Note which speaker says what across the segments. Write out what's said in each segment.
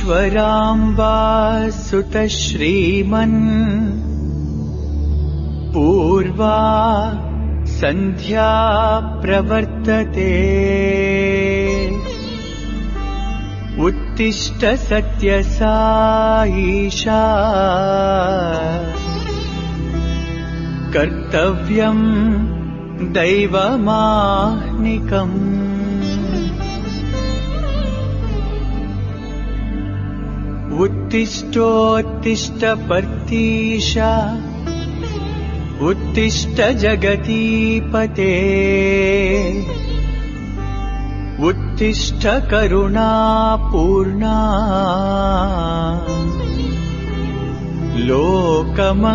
Speaker 1: ईश्वराम्बा सुत श्रीमन् पूर्वा संध्या प्रवर्तते उत्तिष्ठ सत्यसाईशा कर्तव्यं दैवमाह्निकम् उत्तिष्ठोत्तिष्ठ पर्तीशा उत्तिष्ठ जगतीपते उत्तिष्ठ करुणापूर्णा लोकमङ्गलसिद्धये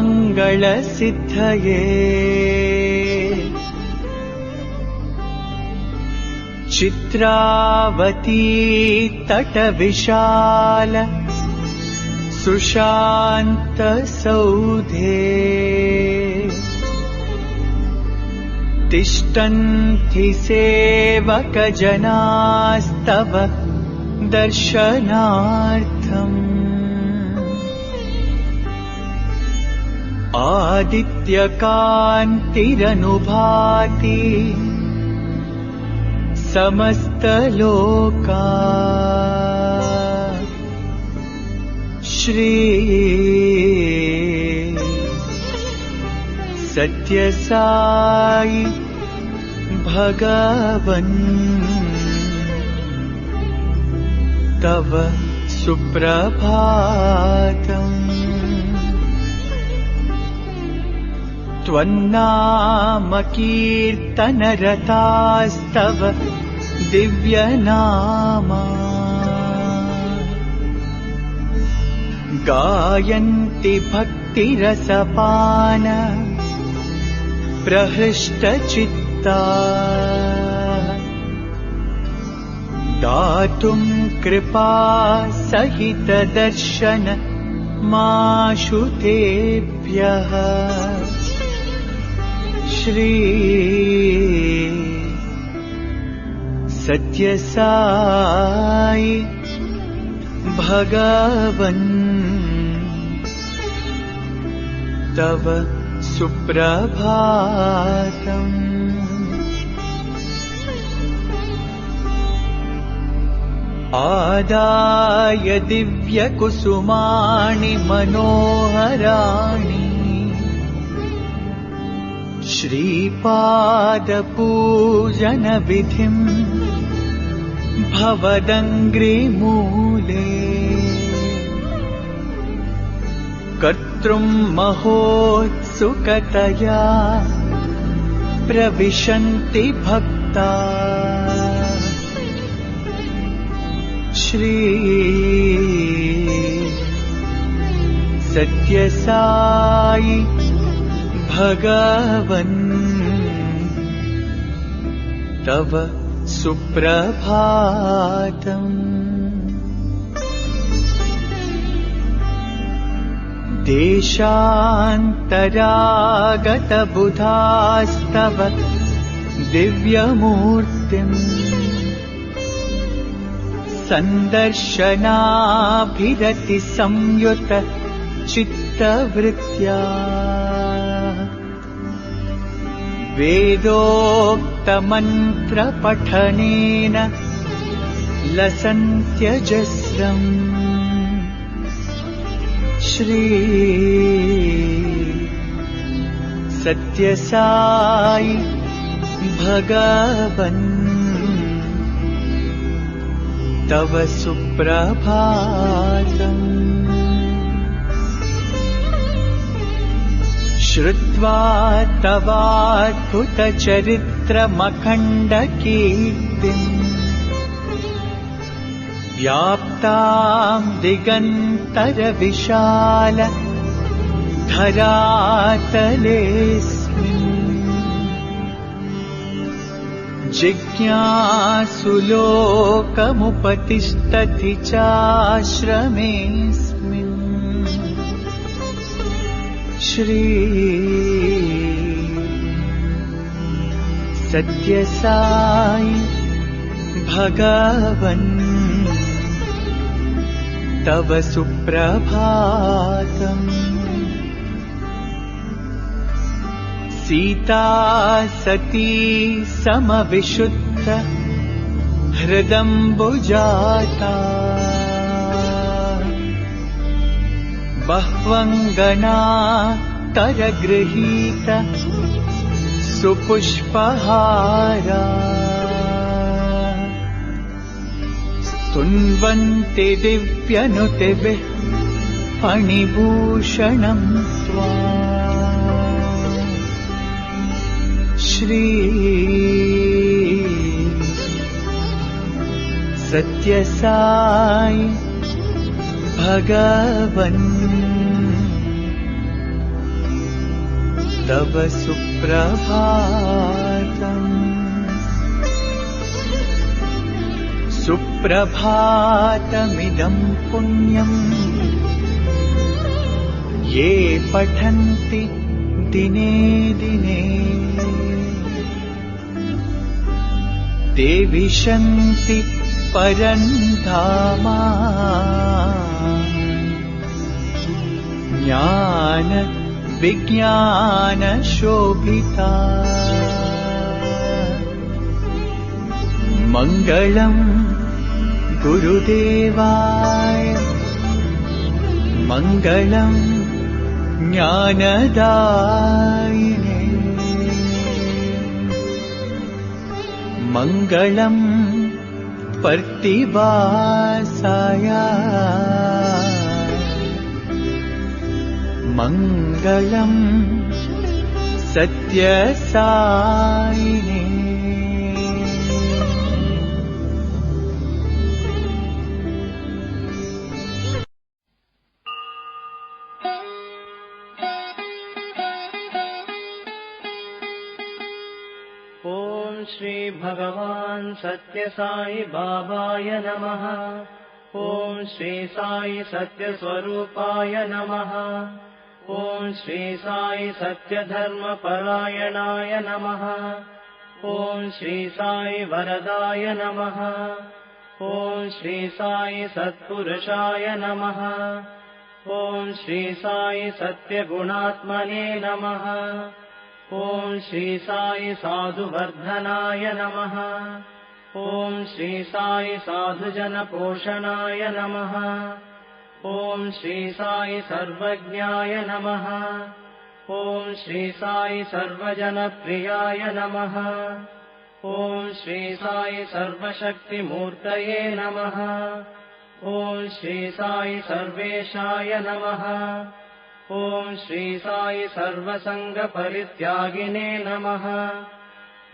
Speaker 1: चित्रावती तटविशाल सुशान्त सौधे तिष्ठन्ति सेवकजनास्तव दर्शनार्थम् आदित्यकान्तिरनुभाति समस्तलोका श्री सत्यसाई भगवन् तव सुप्रभातम् त्वन्नाम कीर्तनरतास्तव दिव्यनामा गायन्ति भक्तिरसपान प्रहृष्टचित्ता दातुं कृपा सहित दर्शन माशुतेभ्यः श्री सत्यसाई भगवन् तव सुप्रभातम् आदाय दिव्यकुसुमानि मनोहराणि श्रीपादपूजनविधिम् भवदङ्घ्रिमूले कर्तृं महोत्सुकतया प्रविशन्ति भक्ता श्री सत्यसाई भगवन् तव सुप्रभातम् देशान्तरागतबुधास्तव दिव्यमूर्तिम् सन्दर्शनाभिरति संयुत चित्तवृत्त्या वेदोक्तमन्त्रपठनेन लसन्त्यजस्रम् श्री सत्यसाई भगवन् तव सुप्रभातम् श्रुत्वा तवाद्भुतचरित्रमखण्डकीर्तिम् व्याप्तां दिगन्तरविशाल धरातलेऽस्मिन् जिज्ञासुलोकमुपतिष्ठति चाश्रमेऽस्मिन् श्री सत्यसाई भगवन् तव सुप्रभातम्। सीता सती समविशुद्ध हृदम्बुजाता। बह्वङ्गना करगृहीत सुपुष्पहारा। स्तुन्वन्ति दिव्यनुतिभिः फणिभूषणं स्वाम्। श्री सत्यसाई भगवन् तव सुप्रभातम्। सुप्रभातमिदं पुण्यम् ये पठन्ति दिने दिने। ते विशन्ति परन्धामा। ज्ञान विज्ञान शोभिता। मङ्गलम् गुरुदेवाय मङ्गलम् ज्ञानदायिने। मङ्गलम् पर्तिवासाय मङ्गलम् सत्यसायिने।
Speaker 2: ओम श्री भगवान सत्य साई बाबाय नमः। ओम श्री साई सत्य स्वरूपाय नमः। ओम श्री साई सत्य धर्म परायणाय नमः। ओम श्री साई वरदाय नमः। ओम श्री साई सत्पुरुषाय नमः। ओम श्री साई सत्य गुणात्मने नमः। ओम श्री साई साधुवर्धनाय नमः। ओम श्री साई साधुजन पोषणाय नमः। ओम श्री साई सर्वज्ञाय नमः। ओम श्री साई सर्वजन प्रियाय नमः। ओम श्री साई सर्वशक्तिमूर्तये नमः। ओम श्री साई सर्वेशाय नमः। ओम श्री साई सर्वसंग परित्यागिने नमः।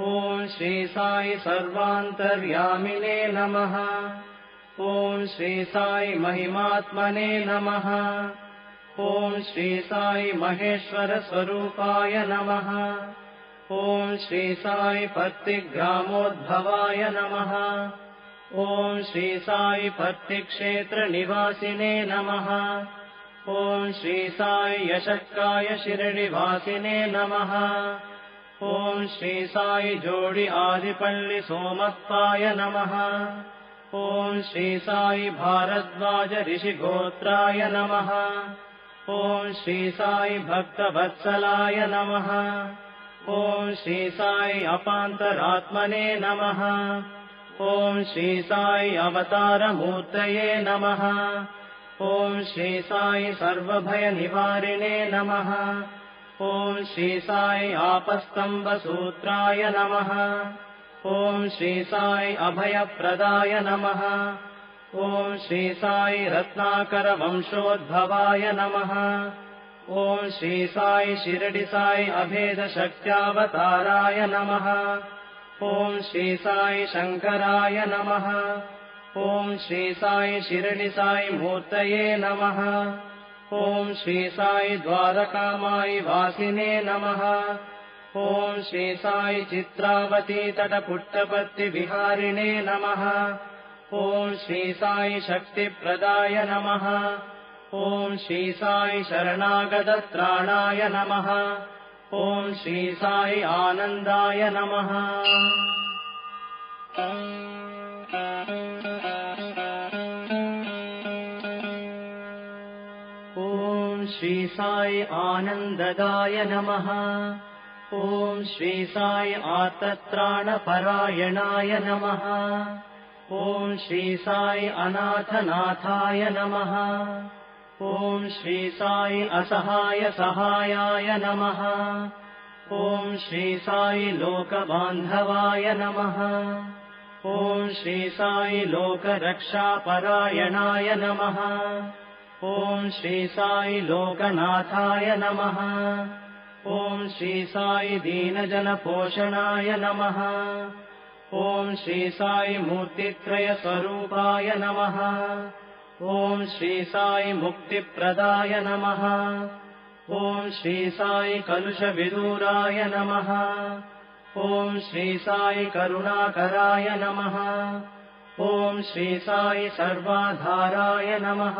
Speaker 2: ओम श्री साई सर्वान्तर्यामिने नमः। ओम श्री साई महिमात्मने नमः। ओम श्री साई महेश्वर स्वरूपाय नमः। ओम श्री साई पत्तिग्रामोद्भवाय नमः। ओम श्री साई पत्तिक्षेत्र निवासिने नमः। ओम श्री साई यशक्काय शिरडिवासिने नमः। ओम श्री साई जोडि आदिपल्लि सोमप्पाय नमः। ओम श्री साई भारद्वाज ऋषिगोत्राय नमः। ओम श्री साई भक्तवत्सलाय नमः। ओम श्री साई अपान्तरात्मने नमः। ओम श्री साई अवतारमूर्तये नमः। ओम श्री साई सर्वभयनिवारिणे नमः। ओम श्री साई आपस्तम्बसूत्राय नमः। ओम श्री साई अभयप्रदाय नमः। ओम श्री साई रत्नाकर वंशोद्भवाय नमः। ओम श्री साई शिरडि साई अभेद शक्त्यावताराय नमः। ओम श्री साई शंकराय नमः। ओम श्री साई शिरडि साई मूर्तये नमः। ओम श्री साई द्वारकामाई वासिने नमः। ओम श्री साई चित्रावती तटपुट्टपत्ति विहारिणे नमः। ओम श्री साई शक्तिप्रदाय नमः। ओम श्री साई शरणागतत्राणाय नमः। ओम श्री साई आनन्दाय नमः। ॐ श्री साई आनन्ददाय नमः। ॐ श्री साई आर्तत्राणपरायणाय नमः। ॐ श्री साई अनाथनाथाय नमः। ॐ श्री साई असहाय सहायाय नमः। ॐ श्री साई लोकबान्धवाय नमः। ॐ श्री साई लोकरक्षापरायणाय नमः। ॐ श्री साई लोकनाथाय नमः। ॐ श्री साई दीनजनपोषणाय नमः। ॐ श्री साई मूर्तित्रयस्वरूपाय नमः। ॐ श्री साई मुक्तिप्रदाय नमः। ॐ श्री साई कलुषविदूराय नमः। ॐ श्री साई करुणाकराय नमः। ॐ श्री साई सर्वाधाराय नमः।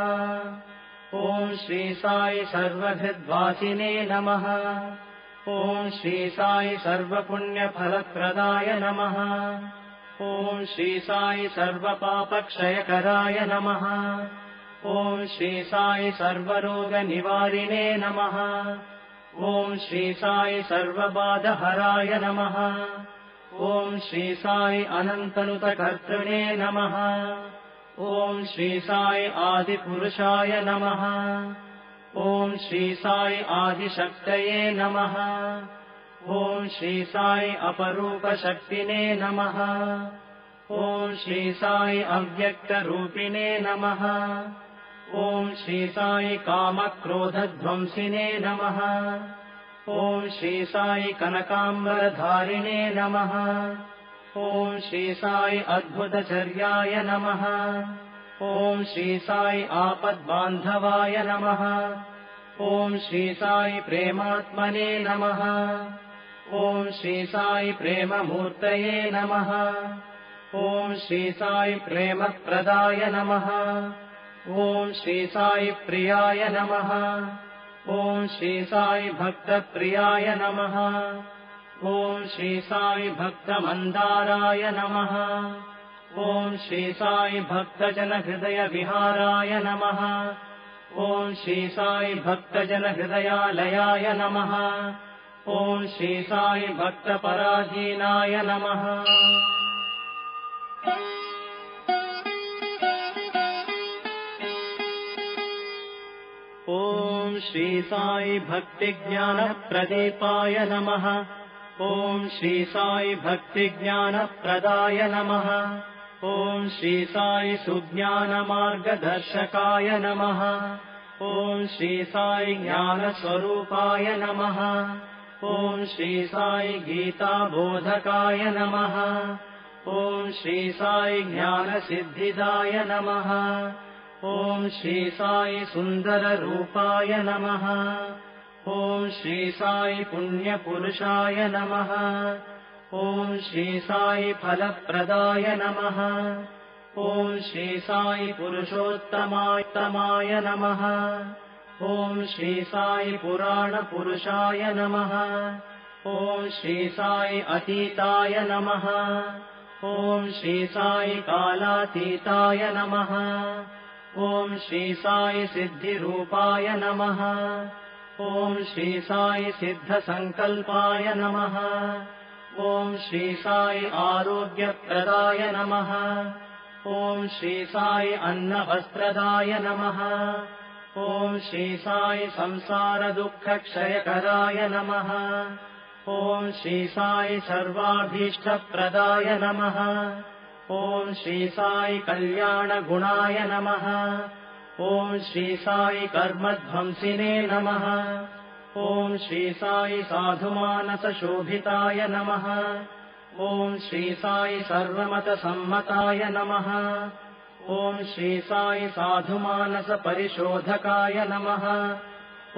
Speaker 2: ॐ श्री साई सर्वहृद्वासिने नमः। ॐ श्री साई सर्वपुण्यफलप्रदाय नमः। ॐ श्री साई सर्वपापक्षयकराय नमः। ॐ श्री साई सर्वरोगनिवारिणे नमः। ॐ श्री साई सर्वबाधहराय नमः। ॐ श्री साई अनन्तनुतकर्तृणे नमः। ॐ श्री साई आदिपुरुषाय नमः। ॐ श्री साई आदिशक्तये नमः। ॐ श्री साई अपरूपशक्तिने नमः। ॐ श्री साई अव्यक्तरूपिणे नमः। ॐ श्री साई कामक्रोधध्वंसिने नमः। ॐ श्री साई कनकाम्बरधारिणे नमः। ॐ श्री साई अद्भुतचर्याय नमः। ॐ श्री साई आपद्बान्धवाय नमः। ॐ श्री साई प्रेमात्मने नमः। ॐ श्री साई प्रेममूर्तये नमः। ॐ श्री साई प्रेमप्रदाय नमः। ॐ श्री साई प्रियाय नमः। ॐ श्री साई भक्तप्रियाय नमः। ॐ श्री साई भक्तमन्दाराय नमः। ॐ श्री साई भक्तजनहृदयविहाराय नमः। ॐ श्री साई भक्तजनहृदयालयाय नमः। ॐ श्री साई भक्तपराधीनाय नमः। ॐ श्री साई भक्तिज्ञानप्रदीपाय नमः। ॐ श्री साई भक्तिज्ञानप्रदाय नमः। ॐ श्री साई सुज्ञानमार्गदर्शकाय नमः। ॐ श्री साई ज्ञानस्वरूपाय नमः। ॐ श्री साई गीताबोधकाय नमः। ॐ श्री साई ज्ञानसिद्धिदाय नमः। ॐ श्री साई सुन्दररूपाय नमः। ॐ श्री साई पुण्यपुरुषाय नमः। ॐ श्री साई फलप्रदाय नमः। ॐ श्री साई पुरुषोत्तमाय नमः। ॐ श्री साई पुराणपुरुषाय नमः। ॐ श्री साई अतीताय नमः। ॐ श्री साई कालातीताय नमः। ॐ श्री साई सिद्धिरूपाय नमः। ॐ श्री साई सिद्धसङ्कल्पाय नमः। ॐ श्री साई आरोग्यप्रदाय नमः। ॐ श्री साई अन्नवस्त्रदाय नमः। ॐ श्री साई संसारदुःखक्षयकराय नमः। ॐ श्री साई सर्वाभीष्टप्रदाय नमः। ॐ श्री साई कल्याणगुणाय नमः। ॐ श्री साई कर्मध्वंसिने नमः। ॐ श्री साई साधुमानसशोभिताय नमः। ॐ श्री साई सर्वमतसम्मताय नमः। ॐ श्री साई साधुमानसपरिशोधकाय नमः।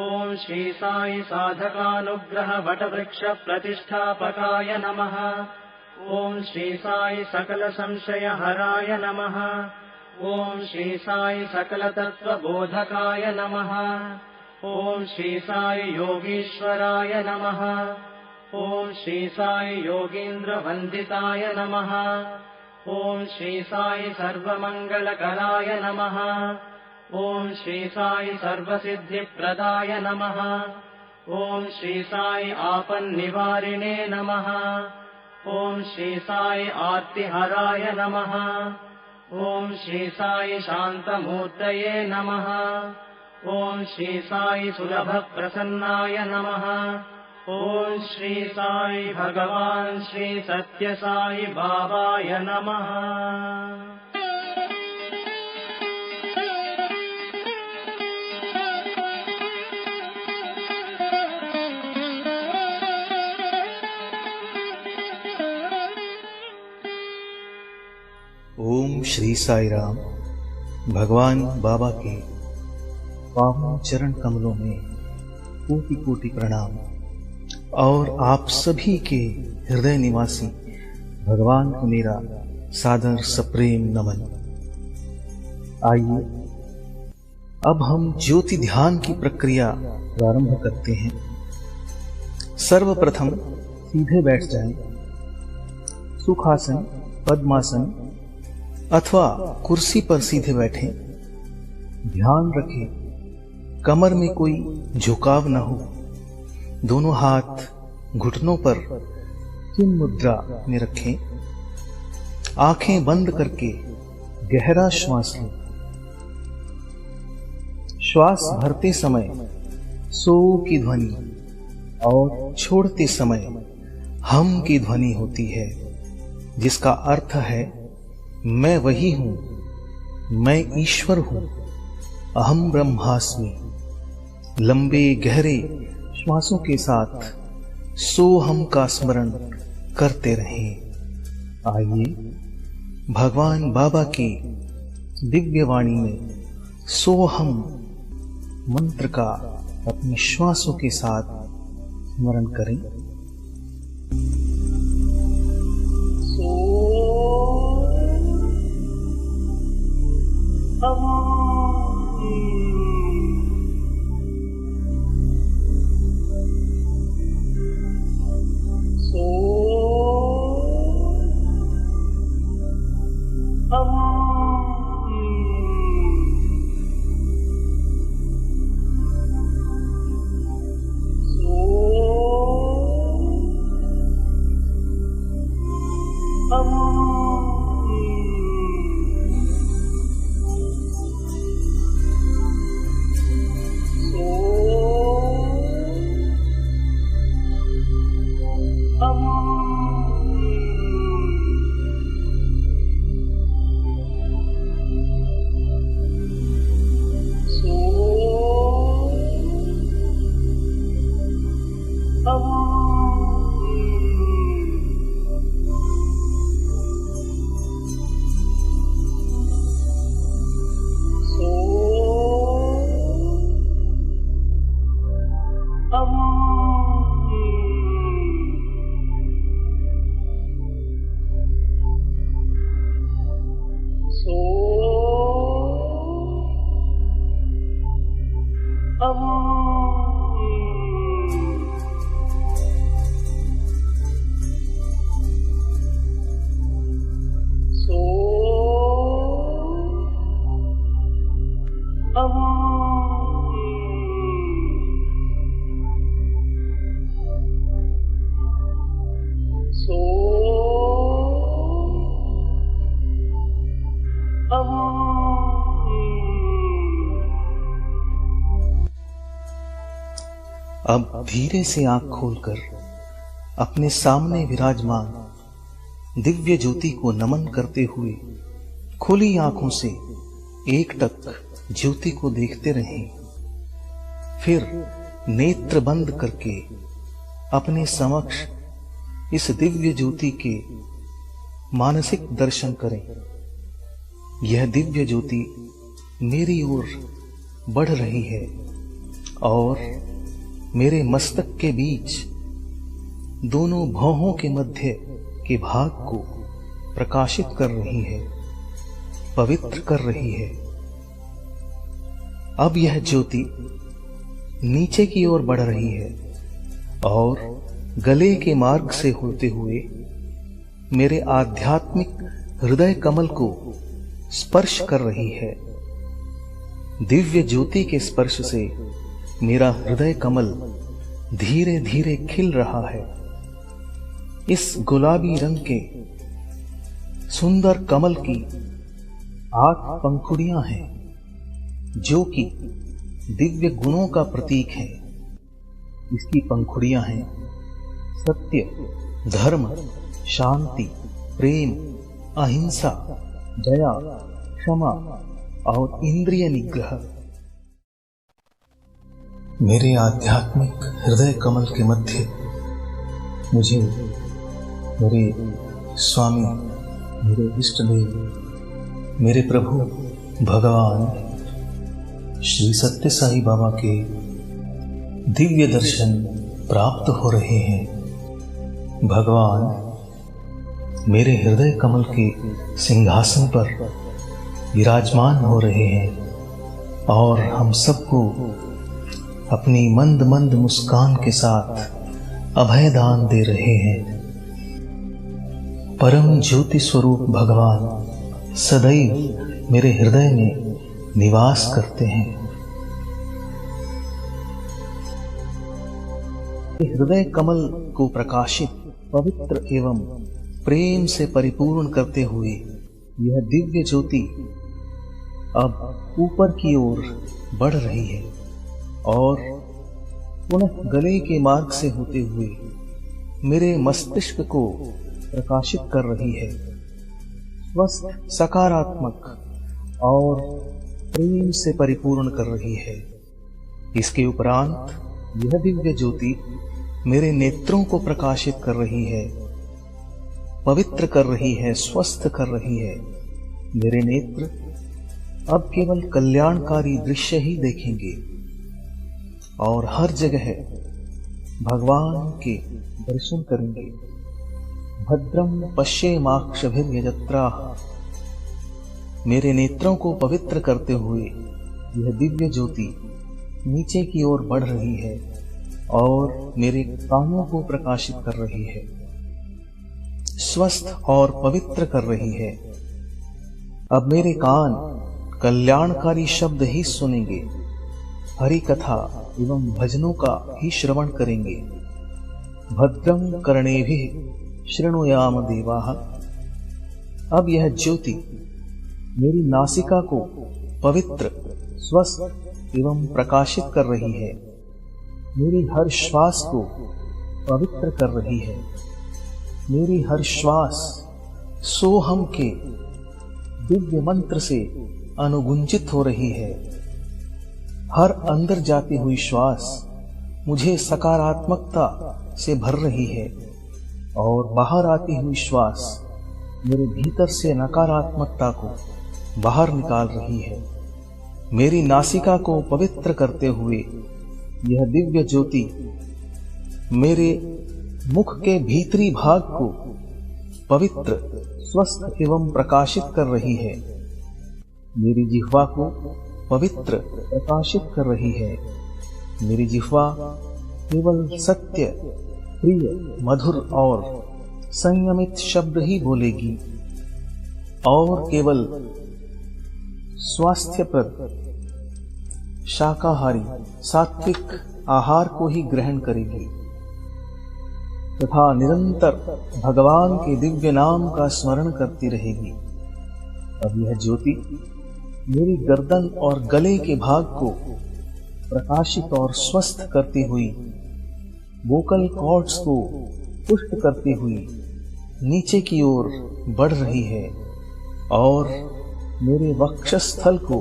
Speaker 2: ॐ श्री साई साधकानुग्रहवटवृक्षप्रतिष्ठापकाय नमः। ॐ श्री साई सकलसंशयहराय नमः। ॐ श्री साई सकलतत्त्वबोधकाय नमः। ॐ श्री साई योगीश्वराय नमः। ॐ श्री साई योगीन्द्रवन्दिताय नमः। ॐ श्री साई सर्वमङ्गलकराय नमः। ॐ श्री साई सर्वसिद्धिप्रदाय नमः। ॐ श्री साई आपन्निवारिणे नमः। ॐ श्री साई आर्तिहराय नमः। ॐ श्री साई शान्तमूर्तये नमः। ॐ श्री साई सुलभप्रसन्नाय नमः। ॐ श्री साई भगवान् श्री सत्यसाई बाबाय नमः।
Speaker 1: ओम श्री साई राम। भगवान बाबा के पावन चरण कमलों में कोटि कोटि प्रणाम और आप सभी के हृदय निवासी भगवान को मेरा सादर सप्रेम नमन। आइए अब हम ज्योति ध्यान की प्रक्रिया प्रारंभ करते हैं। सर्वप्रथम सीधे बैठ जाएं। सुखासन, पद्मासन अथवा कुर्सी पर सीधे बैठें। ध्यान रखें कमर में कोई झुकाव न हो। दोनों हाथ घुटनों पर चिन मुद्रा में रखें। आंखें बंद करके गहरा श्वास लें। श्वास भरते समय सो की ध्वनि और छोड़ते समय हम की ध्वनि होती है, जिसका अर्थ है मैं वही हूं, मैं ईश्वर हूं, अहम ब्रह्मास्मि। लंबे गहरे श्वासों के साथ सोहम का स्मरण करते रहें। आइए भगवान बाबा की दिव्य वाणी में सोहम मंत्र का अपने श्वासों के साथ स्मरण करें। अब धीरे से आंख खोलकर अपने सामने विराजमान दिव्य ज्योति को नमन करते हुए खुली आंखों से एकटक ज्योति को देखते रहें। फिर नेत्र बंद करके अपने समक्ष इस दिव्य ज्योति के मानसिक दर्शन करें। यह दिव्य ज्योति मेरी ओर बढ़ रही है और मेरे मस्तक के बीच दोनों भौहों के मध्य के भाग को प्रकाशित कर रही है, पवित्र कर रही है। अब यह ज्योति नीचे की ओर बढ़ रही है और गले के मार्ग से होते हुए मेरे आध्यात्मिक हृदय कमल को स्पर्श कर रही है। दिव्य ज्योति के स्पर्श से मेरा हृदय कमल धीरे धीरे खिल रहा है। इस गुलाबी रंग के सुंदर कमल की 8 पंखुड़ियां हैं, जो कि दिव्य गुणों का प्रतीक है। इसकी पंखुड़ियां हैं सत्य, धर्म, शांति, प्रेम, अहिंसा, दया, क्षमा और इंद्रिय निग्रह। मेरे आध्यात्मिक हृदय कमल के मध्य मुझे मेरे स्वामी, मेरे इष्ट देव, मेरे प्रभु भगवान श्री सत्य साई बाबा के दिव्य दर्शन प्राप्त हो रहे हैं। भगवान मेरे हृदय कमल के सिंहासन पर विराजमान हो रहे हैं और हम सबको अपनी मंद मंद मुस्कान के साथ अभय दान दे रहे हैं। परम ज्योति स्वरूप भगवान सदैव मेरे हृदय में निवास करते हैं। हृदय कमल को प्रकाशित, पवित्र एवं प्रेम से परिपूर्ण करते हुए यह दिव्य ज्योति अब ऊपर की ओर बढ़ रही है और पुनः गले के मार्ग से होते हुए मेरे मस्तिष्क को प्रकाशित कर रही है। स्वस्थ, सकारात्मक और प्रेम से परिपूर्ण कर रही है। इसके उपरांत यह दिव्य ज्योति मेरे नेत्रों को प्रकाशित कर रही है, पवित्र कर रही है, स्वस्थ कर रही है। मेरे नेत्र अब केवल कल्याणकारी दृश्य ही देखेंगे और हर जगह भगवान के दर्शन करेंगे। भद्रम पश्येमाक्षभिर्यजत्राः। मेरे नेत्रों को पवित्र करते हुए यह दिव्य ज्योति नीचे की ओर बढ़ रही है और मेरे कानों को प्रकाशित कर रही है, स्वस्थ और पवित्र कर रही है। अब मेरे कान कल्याणकारी शब्द ही सुनेंगे, हरि कथा एवं भजनों का ही श्रवण करेंगे। भद्रम कर्णेभिः शृणुयाम देवाः। अब यह ज्योति मेरी नासिका को पवित्र, स्वस्थ एवं प्रकाशित कर रही है। मेरी हर श्वास को पवित्र कर रही है। मेरी हर श्वास सोहम के दिव्य मंत्र से अनुगुंजित हो रही है। हर अंदर जाती हुई श्वास मुझे सकारात्मकता से भर रही है और बाहर आती हुई श्वास मेरे भीतर से नकारात्मकता को बाहर निकाल रही है। मेरी नासिका को पवित्र करते हुए यह दिव्य ज्योति मेरे मुख के भीतरी भाग को पवित्र, स्वस्थ एवं प्रकाशित कर रही है। मेरी जिह्वा को पवित्र, प्रकाशित कर रही है। मेरी जिह्वा केवल सत्य, प्रिय, मधुर और संयमित शब्द ही बोलेगी और केवल स्वास्थ्यप्रद, शाकाहारी, सात्विक आहार को ही ग्रहण करेगी तथा निरंतर भगवान के दिव्य नाम का स्मरण करती रहेगी। अब यह ज्योति मेरी गर्दन और गले के भाग को प्रकाशित और स्वस्थ करती हुई, वोकल कॉर्ड्स को पुष्ट करती हुई नीचे की ओर बढ़ रही है और मेरे वक्षस्थल को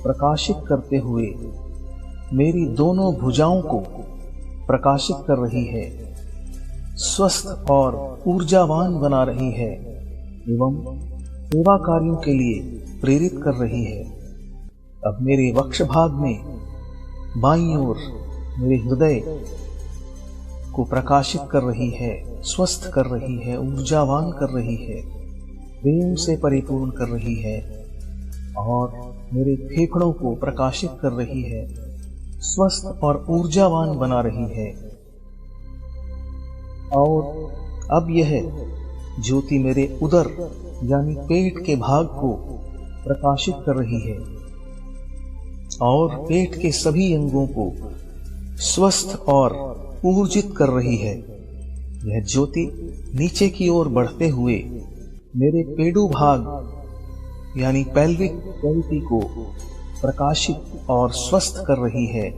Speaker 1: प्रकाशित करते हुए मेरी दोनों भुजाओं को प्रकाशित कर रही है, स्वस्थ और ऊर्जावान बना रही है एवं सेवा कार्यों के लिए प्रेरित कर रही है। अब मेरे वक्ष भाग में बाईं ओर मेरे हृदय को प्रकाशित कर रही है, स्वस्थ कर रही है, ऊर्जावान कर रही है, प्रेम से परिपूर्ण कर रही है और मेरे फेफड़ों को प्रकाशित कर रही है, स्वस्थ और ऊर्जावान बना रही है। और अब यह ज्योति मेरे उदर यानी पेट के भाग को प्रकाशित कर रही है। और पेट के सभी अंगों को स्वस्थ और ऊर्जित कर रही है। यह ज्योति नीचे की ओर बढ़ते हुए मेरे पेडू भाग यानी पेल्विक कैविटी को प्रकाशित और स्वस्थ कर रही है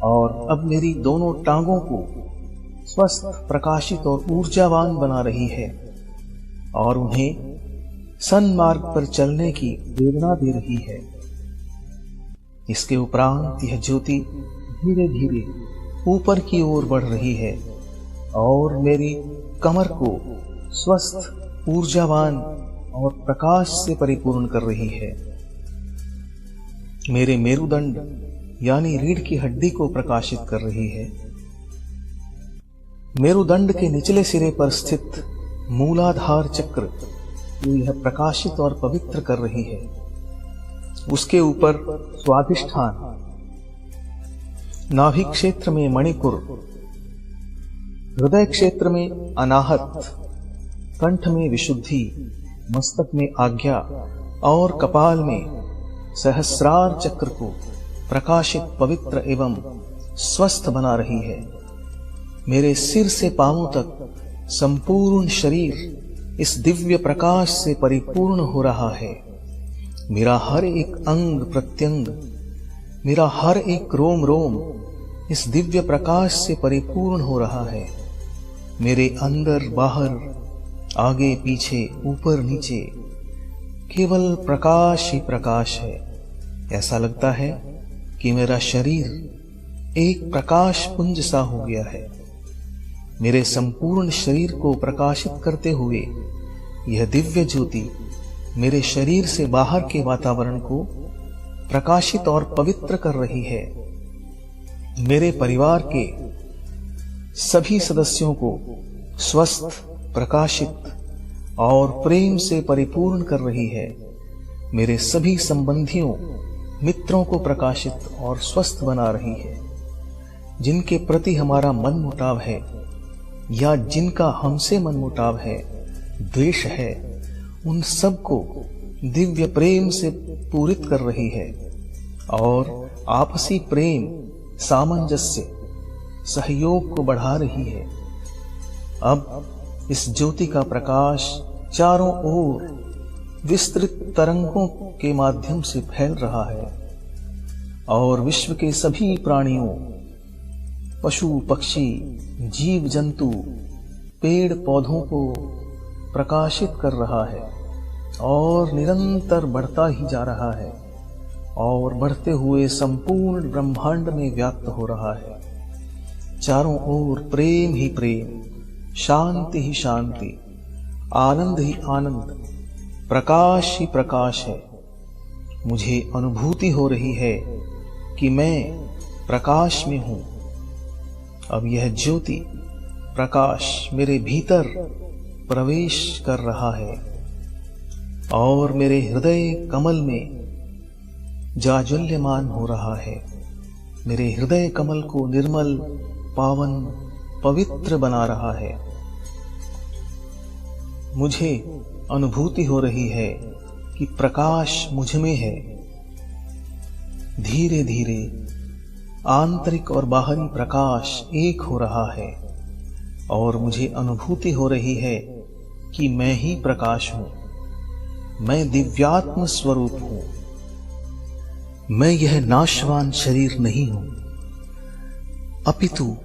Speaker 1: और अब मेरी दोनों टांगों को स्वस्थ, प्रकाशित और ऊर्जावान बना रही है और उन्हें सन्मार्ग पर चलने की प्रेरणा दे रही है। इसके उपरांत यह ज्योति धीरे धीरे ऊपर की ओर बढ़ रही है और मेरी कमर को स्वस्थ, ऊर्जावान और प्रकाश से परिपूर्ण कर रही है। मेरे मेरुदंड यानी रीढ़ की हड्डी को प्रकाशित कर रही है। मेरुदंड के निचले सिरे पर स्थित मूलाधार चक्र को यह प्रकाशित और पवित्र कर रही है। उसके ऊपर स्वाधिष्ठान, नाभि क्षेत्र में मणिपुर, हृदय क्षेत्र में अनाहत, कंठ में विशुद्धि, मस्तक में आज्ञा और कपाल में सहस्रार चक्र को प्रकाशित, पवित्र एवं स्वस्थ बना रही है। मेरे सिर से पांवों तक संपूर्ण शरीर इस दिव्य प्रकाश से परिपूर्ण हो रहा है। मेरा हर एक अंग प्रत्यंग, मेरा हर एक रोम रोम इस दिव्य प्रकाश से परिपूर्ण हो रहा है। मेरे अंदर बाहर, आगे पीछे, ऊपर नीचे केवल प्रकाश ही प्रकाश है। ऐसा लगता है कि मेरा शरीर एक प्रकाश पुंज सा हो गया है। मेरे संपूर्ण शरीर को प्रकाशित करते हुए यह दिव्य ज्योति मेरे शरीर से बाहर के वातावरण को प्रकाशित और पवित्र कर रही है। मेरे परिवार के सभी सदस्यों को स्वस्थ, प्रकाशित और प्रेम से परिपूर्ण कर रही है। मेरे सभी संबंधियों, मित्रों को प्रकाशित और स्वस्थ बना रही है। जिनके प्रति हमारा मन मुटाव है या जिनका हमसे मन मुटाव है, द्वेष है, उन सब को दिव्य प्रेम से पूरित कर रही है और आपसी प्रेम, सामंजस्य, सहयोग को बढ़ा रही है। अब इस ज्योति का प्रकाश चारों ओर विस्तृत तरंगों के माध्यम से फैल रहा है और विश्व के सभी प्राणियों, पशु पक्षी, जीव जंतु, पेड़ पौधों को प्रकाशित कर रहा है और निरंतर बढ़ता ही जा रहा है और बढ़ते हुए संपूर्ण ब्रह्मांड में व्याप्त हो रहा है। चारों ओर प्रेम ही प्रेम, शांति ही शांति, आनंद ही आनंद, प्रकाश ही प्रकाश है। मुझे अनुभूति हो रही है कि मैं प्रकाश में हूं। अब यह ज्योति प्रकाश मेरे भीतर प्रवेश कर रहा है और मेरे हृदय कमल में जाज्वल्यमान हो रहा है। मेरे हृदय कमल को निर्मल, पावन, पवित्र बना रहा है। मुझे अनुभूति हो रही है कि प्रकाश मुझ में है। धीरे धीरे आंतरिक और बाहरी प्रकाश एक हो रहा है और मुझे अनुभूति हो रही है कि मैं ही प्रकाश हूं। मैं दिव्यात्म स्वरूप हूं। मैं यह नाशवान शरीर नहीं हूं, अपितु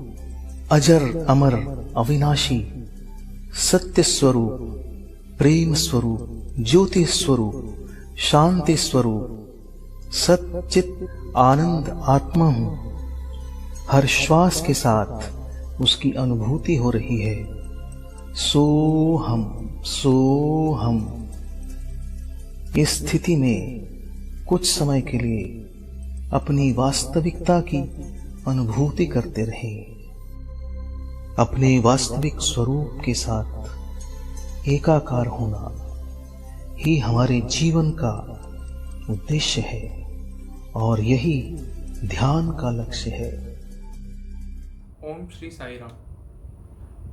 Speaker 1: अजर अमर अविनाशी सत्य स्वरूप, प्रेम स्वरूप, ज्योति स्वरूप, शांति स्वरूप, सच्चित आनंद आत्मा हूं। हर श्वास के साथ उसकी अनुभूति हो रही है। सोहम सोहम। इस स्थिति में कुछ समय के लिए अपनी वास्तविकता की अनुभूति करते रहें। अपने वास्तविक स्वरूप के साथ एकाकार होना ही हमारे जीवन का उद्देश्य है और यही ध्यान का लक्ष्य है।
Speaker 3: ओम श्री साई राम।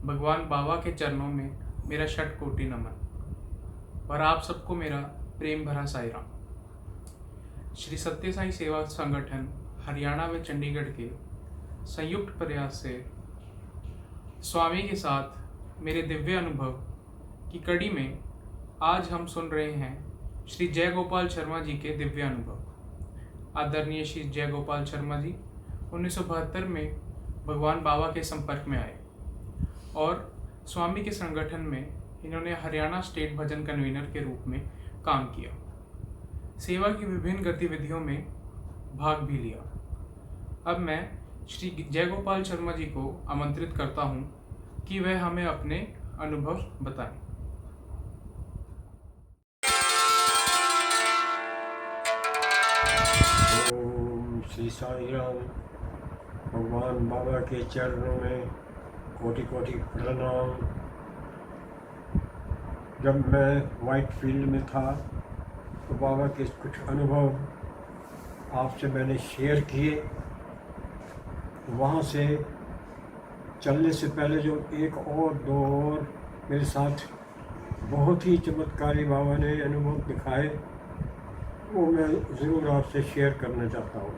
Speaker 3: भगवान बाबा के चरणों में मेरा षट कोटि नमन और आप सबको मेरा प्रेम भरा साई राम। श्री सत्य साई सेवा संगठन हरियाणा व चंडीगढ़ के संयुक्त प्रयास से स्वामी के साथ मेरे दिव्य अनुभव की कड़ी में आज हम सुन रहे हैं श्री जय गोपाल शर्मा जी के दिव्य अनुभव। आदरणीय श्री जय गोपाल शर्मा जी 1972 में भगवान बाबा के संपर्क में आए और स्वामी के संगठन में इन्होंने हरियाणा स्टेट भजन कन्वीनर के रूप में काम किया। सेवा की विभिन्न गतिविधियों में भाग भी लिया। अब मैं श्री जय गोपाल शर्मा जी को आमंत्रित करता हूं कि वह हमें अपने अनुभव बताएं।
Speaker 4: ओम श्री साई राम। भगवान बाबा के चरणों में कोटि कोटि प्रणाम। जब मैं वाइट फील्ड में था तो बाबा के कुछ अनुभव आपसे मैंने शेयर किए। वहाँ से चलने से पहले जो एक और दो और मेरे साथ बहुत ही चमत्कारी बाबा ने अनुभव दिखाए, वो मैं ज़रूर आपसे शेयर करना चाहता हूँ।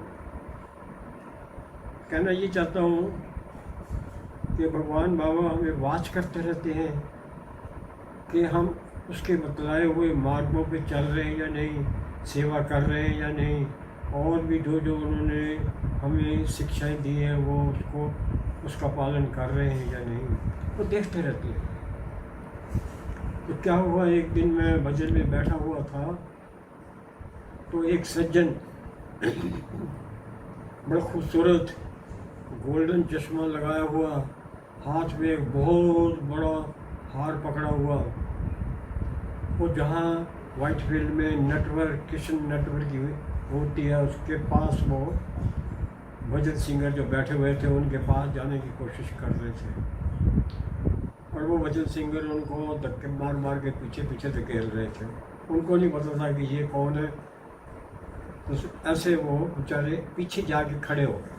Speaker 4: कहना ये चाहता हूँ कि भगवान बाबा हमें वाच करते रहते हैं कि हम उसके बतलाए हुए मार्गों पे चल रहे हैं या नहीं, सेवा कर रहे हैं या नहीं, और भी जो उन्होंने हमें शिक्षाएं दी हैं वो उसका पालन कर रहे हैं या नहीं, वो देखते रहते हैं। तो क्या हुआ, एक दिन मैं भजन में बैठा हुआ था तो एक सज्जन बड़ा खूबसूरत गोल्डन चश्मा लगाया हुआ, हाथ में एक बहुत बड़ा हार पकड़ा हुआ, वो जहाँ वाइट फील्ड में नेटवर्क किशन नेटवर्क की होती है उसके पास वो भजन सिंगर जो बैठे हुए थे उनके पास जाने की कोशिश कर रहे थे और वो भजन सिंगर उनको धक्के मार मार के पीछे पीछे धकेल रहे थे। उनको नहीं पता था कि ये कौन है। तो ऐसे वो बेचारे पीछे जाके खड़े हो गए।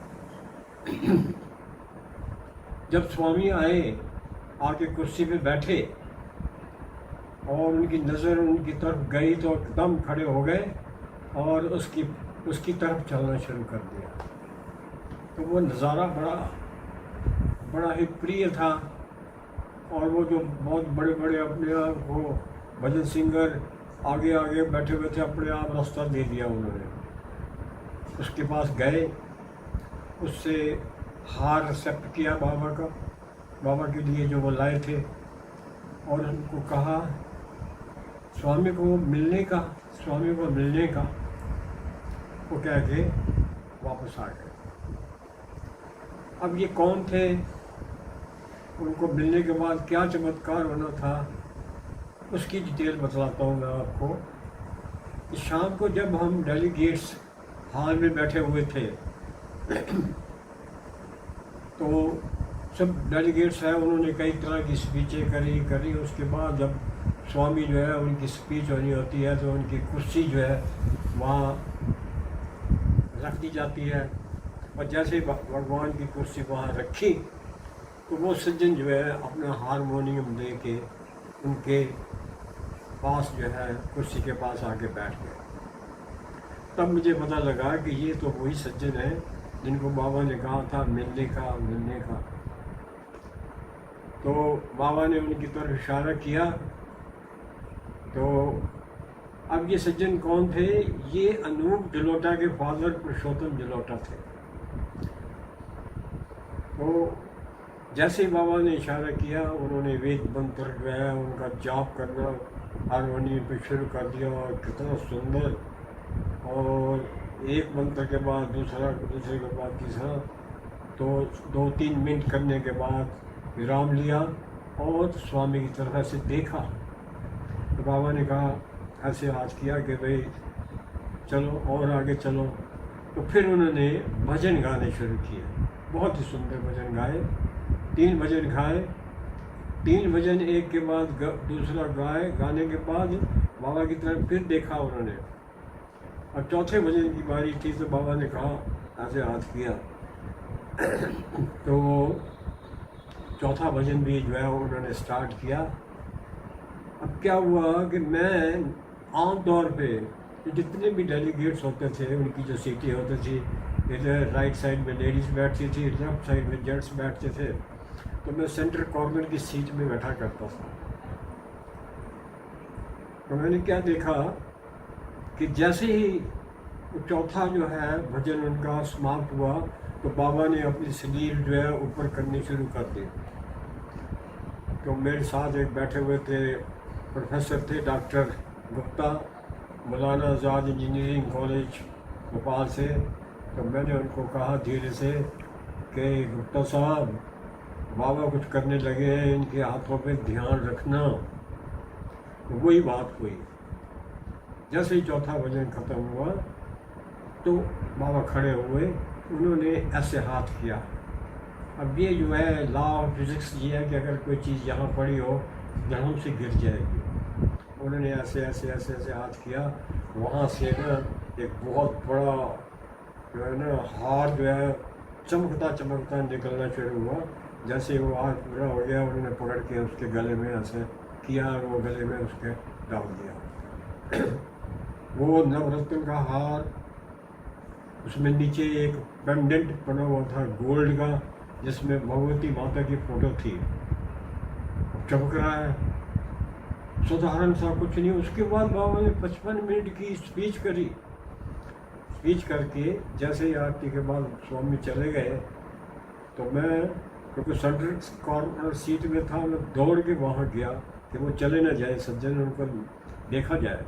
Speaker 4: जब स्वामी आए, आके कुर्सी पे बैठे और उनकी नज़र उनकी तरफ गई तो एकदम खड़े हो गए और उसकी तरफ चलना शुरू कर दिया। तो वो नज़ारा बड़ा ही प्रिय था। और वो जो बहुत बड़े बड़े अपने आप वो भजन सिंगर आगे आगे बैठे हुए थे, अपने आप रास्ता दे दिया उन्होंने। उसके पास गए, उससे हार एक्सेप्ट किया बाबा के लिए जो वो लाए थे, और उनको कहा स्वामी को मिलने का, वो कह के वापस आ गए। अब ये कौन थे, उनको मिलने के बाद क्या चमत्कार होना था, उसकी डिटेल बतलाता हूँ मैं आपको। शाम को जब हम डेलीगेट्स हॉल में बैठे हुए थे तो सब डेलीगेट्स हैं, उन्होंने कई तरह की स्पीचें करी। उसके बाद जब स्वामी जो है उनकी स्पीच होनी होती है तो उनकी कुर्सी जो है वहाँ रख दी जाती है, और जैसे भगवान की कुर्सी वहाँ रखी तो वो सज्जन जो है अपना हारमोनियम दे के उनके पास जो है कुर्सी के पास आके बैठ गए। तब मुझे पता लगा कि ये तो वही सज्जन है जिनको बाबा ने कहा था मिलने का। तो बाबा ने उनकी तरफ इशारा किया। तो अब ये सज्जन कौन थे, ये अनूप जलोटा के फादर पुरुषोत्तम जलोटा थे। तो जैसे ही बाबा ने इशारा किया, उन्होंने वेद मंत्र जो है उनका जाप करना हारमोनियम पे शुरू कर दिया, और कितना सुंदर, और एक मंत्र के बाद दूसरे के बाद तीसरा, तो 2-3 मिनट करने के बाद विराम लिया और स्वामी की तरफ ऐसे देखा। तो बाबा ने कहा, ऐसे हाथ किया कि भाई चलो और आगे चलो। तो फिर उन्होंने भजन गाने शुरू किए, बहुत ही सुंदर भजन गाए। 3 भजन गाए, 3 भजन एक के बाद दूसरा गाए। गाने के बाद बाबा की तरफ फिर देखा उन्होंने, और चौथे भजन की बारी थी तो बाबा ने कहा, ऐसे हाथ किया। तो चौथा भजन भी जो है उन्होंने स्टार्ट किया। अब क्या हुआ कि मैं आम तौर पे कि जितने भी डेलीगेट्स होते थे उनकी जो सीटें होती थी, इधर राइट साइड में लेडीज़ बैठती थी, लेफ्ट साइड में जेंट्स बैठते थे, तो मैं सेंटर कॉर्नर की सीट में बैठा करता था। तो मैंने क्या देखा कि जैसे ही चौथा जो है भजन उनका समाप्त हुआ तो बाबा ने अपनी स्लीव जो है ऊपर करनी शुरू कर दी। तो मेरे साथ एक बैठे हुए थे प्रोफेसर थे डॉक्टर गुप्ता, मौलाना आज़ाद इंजीनियरिंग कॉलेज भोपाल से। तो मैंने उनको कहा धीरे से कि गुप्ता साहब, बाबा कुछ करने लगे हैं, इनके हाथों पे ध्यान रखना। तो वही बात हुई। जैसे ही चौथा भजन ख़त्म हुआ तो बाबा खड़े हुए, उन्होंने ऐसे हाथ किया। अब ये जो है लॉ ऑफ फिज़िक्स ये है कि अगर कोई चीज़ यहाँ पड़ी हो जहाँ से गिर जाएगी। उन्होंने ऐसे ऐसे ऐसे ऐसे हाथ किया, वहाँ से ना एक बहुत बड़ा जो है ना हार जो है चमकता चमकता निकलना शुरू हुआ। जैसे वो हार पूरा हो गया, उन्होंने पकड़ के उसके गले में ऐसे किया और वो गले में उसके डाल दिया। वो नवरत्न का हार, उसमें नीचे एक पेंडेंट बना हुआ था गोल्ड का, जिसमें भगवती माता की फ़ोटो थी, चमक रहा है, साधारण सा कुछ नहीं। उसके बाद बाबा ने 55 मिनट की स्पीच करी। स्पीच करके जैसे ही आरती के बाद स्वामी चले गए तो मैं, क्योंकि सेंटर कॉर्नर सीट में था, मैं दौड़ के वहाँ गया कि वो चले ना जाए सज्जन, उनको देखा जाए।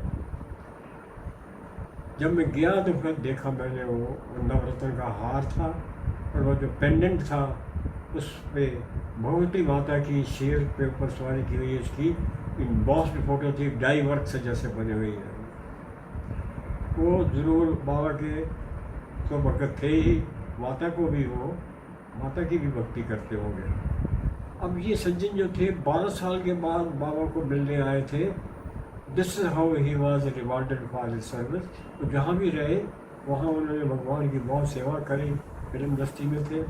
Speaker 4: जब मैं गया तो फिर देखा मैंने वो नवरत्न का हार था और वो जो पेंडेंट था उस पर भगवती माता की शेर पे ऊपर सवारी की हुई, इसकी इम्बॉस्ड फोटो थी, डाई वर्क से जैसे बनी हुई है। वो ज़रूर बाबा के तो भगत थे ही, माता को भी वो माता की भी भक्ति करते होंगे। अब ये सज्जन जो थे 12 साल के बाद बाबा को मिलने आए थे। This is how he was rewarded for his service. तो जहाँ भी रहे वहाँ उन्होंने भगवान की बहुत सेवा करी। फिल्म इंडस्ट्री में थे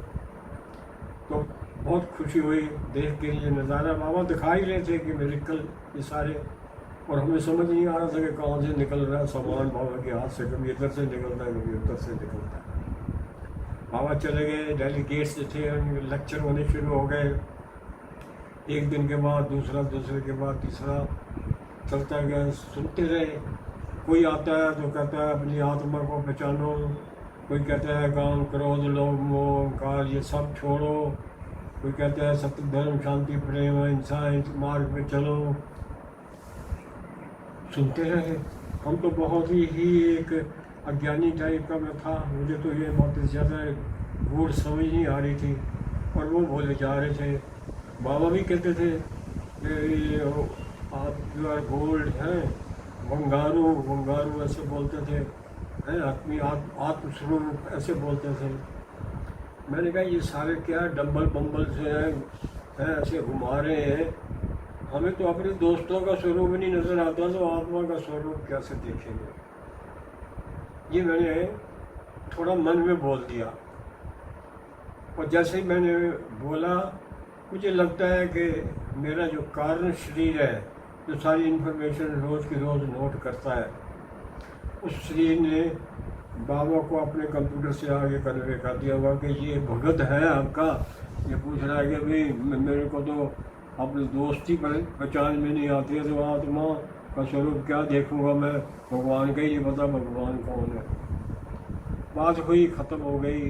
Speaker 4: तो बहुत खुशी हुई देख के ये नज़ारा। बाबा दिखा ही रहे थे कि मेरिकल ये सारे, और हमें समझ नहीं आ रहा था कि कहाँ से निकल रहा है सामान बाबा के हाथ से, कभी इधर से निकलता है कभी उधर से निकलता है। बाबा चले गए, डेलीगेट्स जो थे उनके लेक्चर होने शुरू हो गए, एक दिन के बाद दूसरा, दूसरे के बाद तीसरा चलता गया। सुनते रहे। कोई आता है तो कहता है अपनी आत्मा को पहचानो, कोई कहता है काम, क्रोध, लोभ, मोह, अहंकार ये सब छोड़ो, कोई कहता है सत्य, धर्म, शांति, प्रेम, अहिंसा, इस मार्ग पे चलो। सुनते रहे। हम तो बहुत ही एक अज्ञानी टाइप का मैं था, मुझे तो ये बहुत ज़्यादा गूढ़ समझ नहीं आ रही थी और वो बोले जा रहे थे। बाबा भी कहते थे कि आप जो है गोल्ड हैं, वंगारू वंगारू ऐसे बोलते थे, हैं आत्मी आत्मस्वरूप ऐसे बोलते थे। मैंने कहा ये सारे क्या डम्बल बम्बल से हैं ऐसे घुमा रहे हैं, हमें तो अपने दोस्तों का स्वरूप नहीं नज़र आता, तो आत्मा का स्वरूप कैसे देखेंगे। ये मैंने थोड़ा मन में बोल दिया और जैसे ही मैंने बोला, मुझे लगता है कि मेरा जो कारण शरीर है जो सारी इन्फॉर्मेशन रोज़ की रोज़ नोट करता है, उस शरीर ने बाबा को अपने कंप्यूटर से आगे कन्वे कर दिया हुआ कि ये भगत है आपका। ये पूछ रहा है कि भाई मेरे को तो अपने दोस्ती पहचान में नहीं आती है, तो आत्मा का स्वरूप क्या देखूंगा मैं, भगवान का ही नहीं पता भगवान कौन है। बात हुई, ख़त्म हो गई।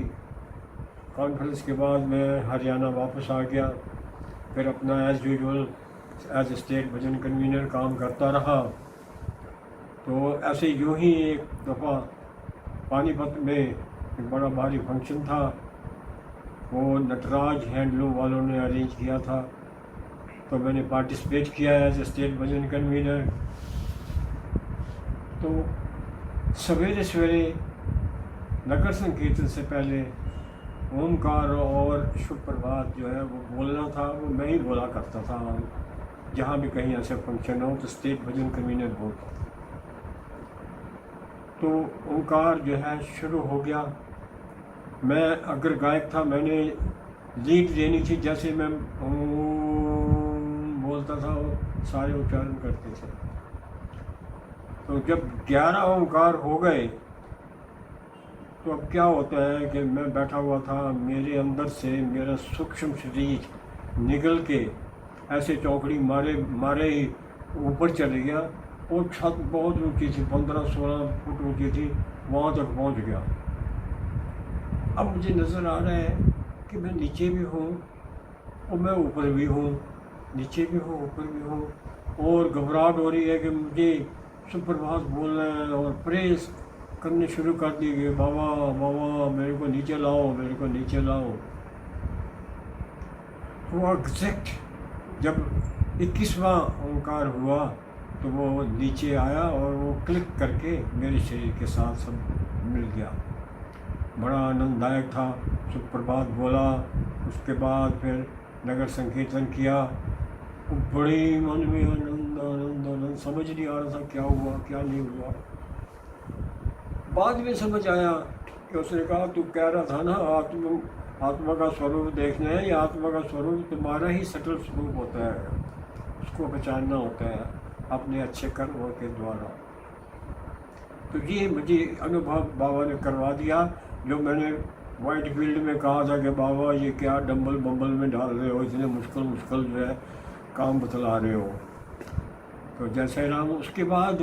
Speaker 4: कॉन्फ्रेंस के बाद मैं हरियाणा वापस आ गया, फिर अपना as usual as state bhajan convener काम करता रहा। तो ऐसे यूं ही एक दफ़ा पानीपत में एक बड़ा भारी फंक्शन था, वो नटराज हैंडलूम वालों ने अरेंज किया था, तो मैंने पार्टिसिपेट किया एज स्टेट भजन कन्वीनर। तो सवेरे सवेरे नगर संकीर्तन से पहले ओमकार और शुभ प्रभात जो है वो बोलना था, वो मैं ही बोला करता था। जहाँ भी कहीं ऐसे फंक्शन हो तो स्टेट भजन कन्वीनर बोलता था। तो ओमकार जो है शुरू हो गया। मैं अगर गायक था, मैंने लीड देनी थी, जैसे मैं बोलता था वो सारे उच्चारण करते थे। तो जब 11 ओंकार हो गए तो अब क्या होता है कि मैं बैठा हुआ था, मेरे अंदर से मेरा सूक्ष्म शरीर निकल के ऐसे चौकड़ी मारे मारे ही ऊपर चले गया। और छत बहुत ऊंची थी, 15-16 फुट ऊंची थी, वहाँ तक पहुँच गया। अब मुझे नज़र आ रहा है कि मैं नीचे भी हूँ और मैं ऊपर भी हूँ, नीचे भी हूँ ऊपर भी हूँ। और घबराहट हो रही है कि मुझे सुप्रभात बोलना है और प्रेस करने शुरू कर दी गई, बाबा बाबा मेरे को नीचे लाओ, मेरे को नीचे लाओ। वो एग्जैक्ट जब 21वां ओंकार हुआ तो वो नीचे आया और वो क्लिक करके मेरे शरीर के साथ सब मिल गया। बड़ा आनंददायक था। सुप्रभात बोला, उसके बाद फिर नगर संकीर्तन किया। वो बड़ी मन में आनंद आनंद आनंद, समझ नहीं आ रहा था क्या हुआ क्या नहीं हुआ। बाद में समझ आया कि उसने कहा तू कह रहा था ना आत्मा का स्वरूप देखना है, या आत्मा का स्वरूप तुम्हारा ही सटल स्वरूप होता है, उसको पहचानना होता है अपने अच्छे कर्मों के द्वारा। तो ये मुझे अनुभव बाबा ने करवा दिया। जो मैंने वाइट फील्ड में कहा था कि बाबा ये क्या डंबल बम्बल में डाल रहे हो, इतने मुश्किल मुश्किल जो है काम बतला रहे हो। तो जैसे राम उसके बाद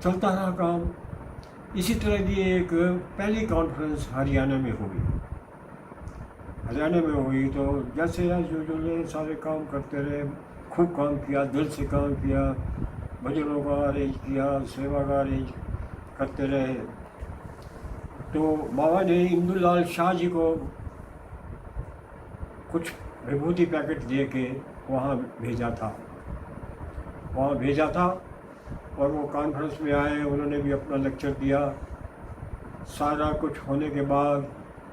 Speaker 4: चलता रहा काम। इसी तरह की एक पहली कॉन्फ्रेंस हरियाणा में हुई। तो जैसे जो सारे काम करते रहे, खूब काम किया, दिल से काम किया, भजनों का अरेंज किया, सेवा का अरेंज करते रहे। तो बाबा ने इंदुलाल शाह जी को कुछ विभूति पैकेट दे के वहाँ भेजा था और वो कॉन्फ्रेंस में आए, उन्होंने भी अपना लेक्चर दिया। सारा कुछ होने के बाद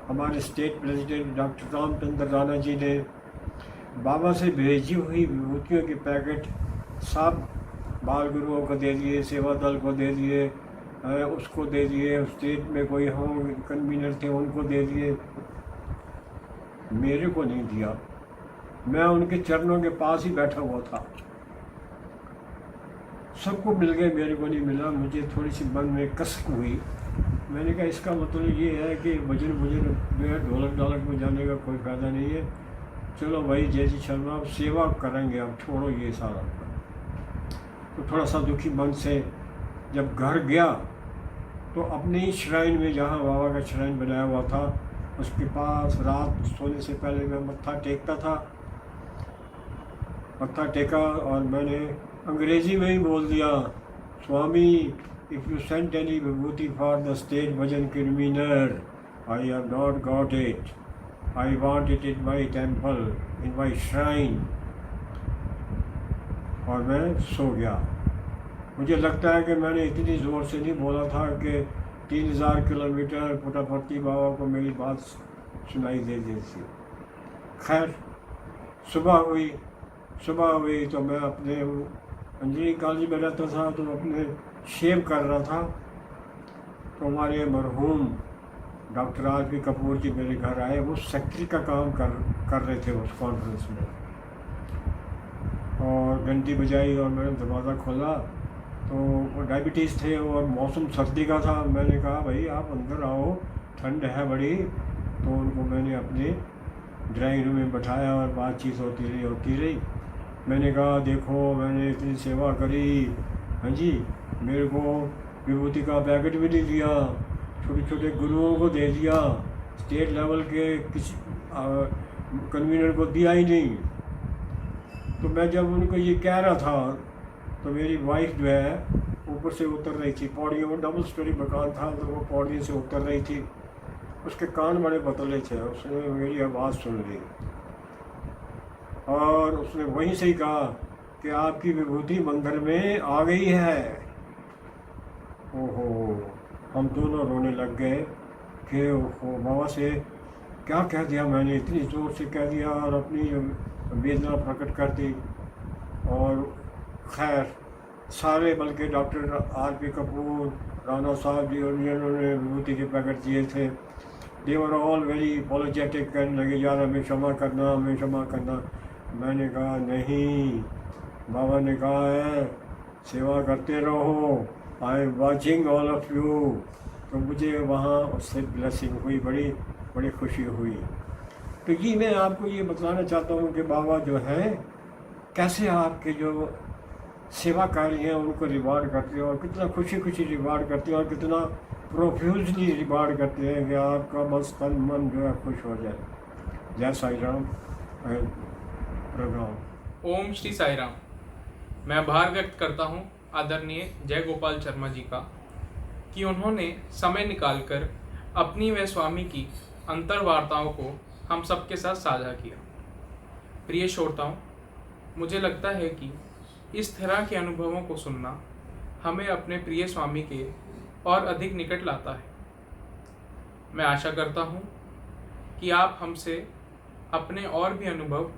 Speaker 4: हमारे state president doctor Ramchandra Rana ji ने बाबा से भेजी हुई विभूतियों के पैकेट सब बाल गुरुओं को दे दिए, सेवा दल को दे दिए, उसको दे दिए, स्टेट में कोई हम कन्वीनर थे उनको दे दिए। मेरे को नहीं दिया। मैं उनके चरणों के पास ही बैठा हुआ था। सबको मिल गए, मेरे को नहीं मिला। मुझे थोड़ी सी मन में कसक हुई। मैंने कहा इसका मतलब ये है कि भजन जो है ढोलक ढालक में जाने का कोई फ़ायदा नहीं है। चलो भाई जय जी शर्मा, अब सेवा करेंगे, अब छोड़ो ये सारा। तो थोड़ा सा दुखी मन से जब घर गया तो अपने ही श्राइन में, जहाँ बाबा का श्राइन बनाया हुआ था, उसके पास रात सोने से पहले मैं मत्था टेकता था। मत्था टेका और मैंने अंग्रेज़ी में ही बोल दिया, Swami if you sent any vibhuti for the state bhajan convenor, I have not got it, I want it in my temple, in my shrine. और मैं सो गया। मुझे लगता है कि मैंने इतनी ज़ोर से नहीं बोला था कि 3000 किलोमीटर पुट्टपर्थी बाबा को मेरी बात सुनाई दे थी। खैर सुबह हुई तो मैं अपने इंजीनियरिंग कॉलेज में रहता था, तो अपने शेव कर रहा था। तो हमारे मरहूम डॉक्टर आर.पी. कपूर जी मेरे घर आए। वो सेक्रेटरी का काम कर रहे थे उस कॉन्फ्रेंस में। और घंटी बजाई और मैंने दरवाज़ा खोला तो वो डायबिटीज़ थे और मौसम सर्दी का था। मैंने कहा भाई आप अंदर आओ, ठंड है बड़ी। तो उनको मैंने अपने ड्राइंग रूम में बैठाया और बातचीत होती रही। मैंने कहा देखो मैंने इतनी सेवा करी, हाँ जी, मेरे को विभूति का पैकेट भी नहीं दिया, छोटे छोटे गुरुओं को दे दिया, स्टेट लेवल के किसी कन्वीनर को दिया ही नहीं। तो मैं जब उनको ये कह रहा था तो मेरी वाइफ जो है ऊपर से उतर रही थी पौड़ियों में। डबल स्टोरी मकान था तो वो पौड़ियों से उतर रही थी। उसके कान बड़े पतले थे, उसने मेरी आवाज़ सुन ली और उसने वहीं से ही कहा कि आपकी विभूति मंदिर में आ गई है। ओहो, हम दोनों रोने लग गए कि ओहो बाबा से क्या कह दिया मैंने, इतनी ज़ोर से कह दिया और अपनी वेदना प्रकट कर दी। और खैर सारे, बल्कि डॉक्टर आर.पी. कपूर, राणा साहब जी और उन्होंने विभूति के पैकेट दिए थे। दे वर ऑल वेरी अपॉलोजेटिक, कहने लगे यार हमें क्षमा करना। मैंने कहा नहीं, बाबा ने कहा है सेवा करते रहो, I am watching all of you. तो मुझे वहाँ उससे ब्लेसिंग हुई, बड़ी बड़ी खुशी हुई। तो ये मैं आपको ये बताना चाहता हूँ कि बाबा जो है कैसे आपके जो सेवा कार्य हैं उनको रिवार्ड करते हैं, और कितना खुशी खुशी रिवार्ड करते हैं, और कितना प्रोफ्यूजली रिवार्ड करते हैं कि आपका बस तन मन जो है खुश हो जाए। जय साई राम। प्रोग्राम।
Speaker 3: ओम श्री साई राम। मैं आभार व्यक्त करता हूँ आदरणीय जय गोपाल शर्मा जी का कि उन्होंने समय निकालकर अपनी व स्वामी की अंतर्वार्ताओं को हम सबके साथ साझा किया। प्रिय श्रोताओं, मुझे लगता है कि इस तरह के अनुभवों को सुनना हमें अपने प्रिय स्वामी के और अधिक निकट लाता है। मैं आशा करता हूँ कि आप हमसे अपने और भी अनुभव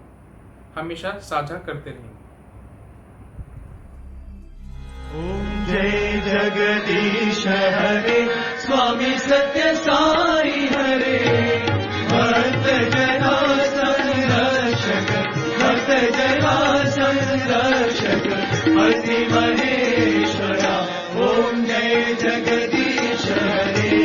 Speaker 3: हमेशा साझा करते रहेंगे।
Speaker 5: ओम जय जगदीश हरे, स्वामी सत्य साई हरे। भक्त जना संरक्षक, भक्त जना संरक्षक, अति महेश्वरा। ओम जय जगदीश हरे।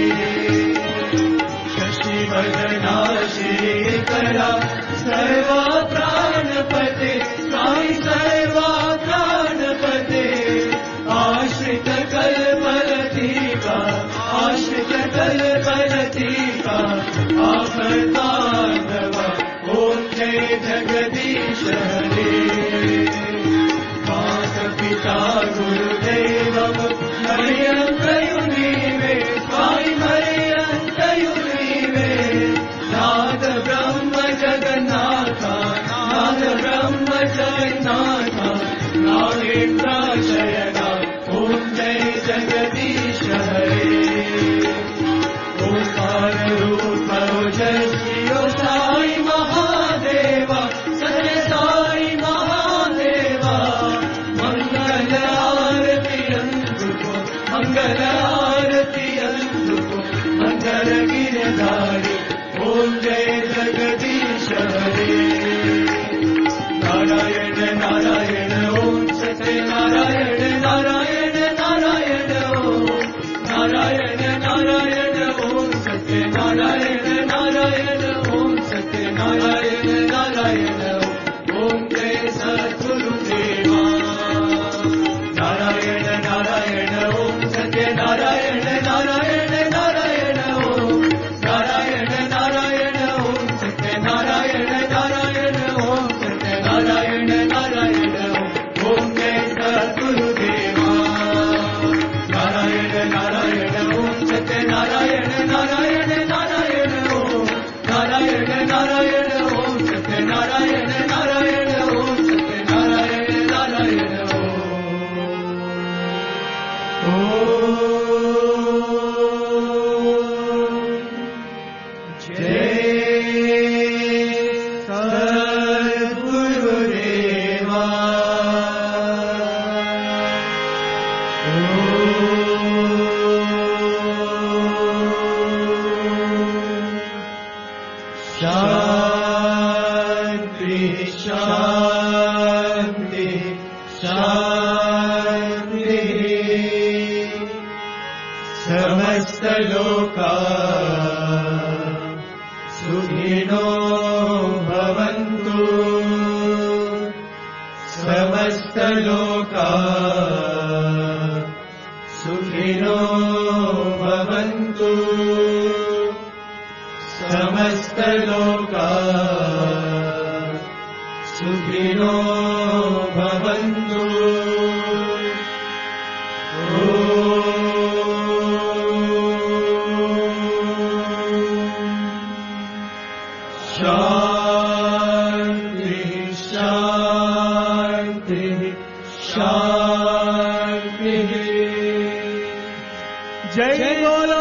Speaker 5: शशि वदना श्रीकरा, सर्वा प्राणपते, साई सर्वा प्राणपते। आश्रित कल्पलतिका, आश्रित कल्पलतिका, आपदानवा। ओम जय जगदीश हरे। माता पिता गुरुदेवम मरियन्तयुनीवे, साई मरियन्तयुनीवे। नाद ब्रह्म जगन्नाथा, नाद ब्रह्म जगन्नाथा, नागेन्द्र शयना। ओम जय जगदीश हरे। ओंकार रूप ओजस्वी साई महादेवा, सत्य साई महादेवा। मंगल आरती अंधुको, मंगल आरती अंधुको, मंगल गिरधारी। ओम जय जगदीश हरे। नारायण नारायण ओम सत्य नारायण नारायण नारायण ओम। नारायण नारायण ओम सत्य नारायण नारायण ओम सत्य नारायण नारायण ओम। जय सद्गुरुदेवा। नारायण नारायण ओम सत्य नारायण नारायण नारायण ओम। नारायण नारायण ओम सत्य नारायण नारायण ओम सत्य नारायण नारायण ओम। जय सद्गुरुदेवा। नारायण नारायण ओम सत्य नारायण नारायण नारायण ओम। नारायण नारायण ओम सत्य नारायण नारायण ओम सत्य नारायण नारायण ओम। समस्त लोका सुखिनो भवन्तु, समस्त लोका सुखिनो भवन्तु, समस्त लोका सुखिनो भवन्तु। जय बोलो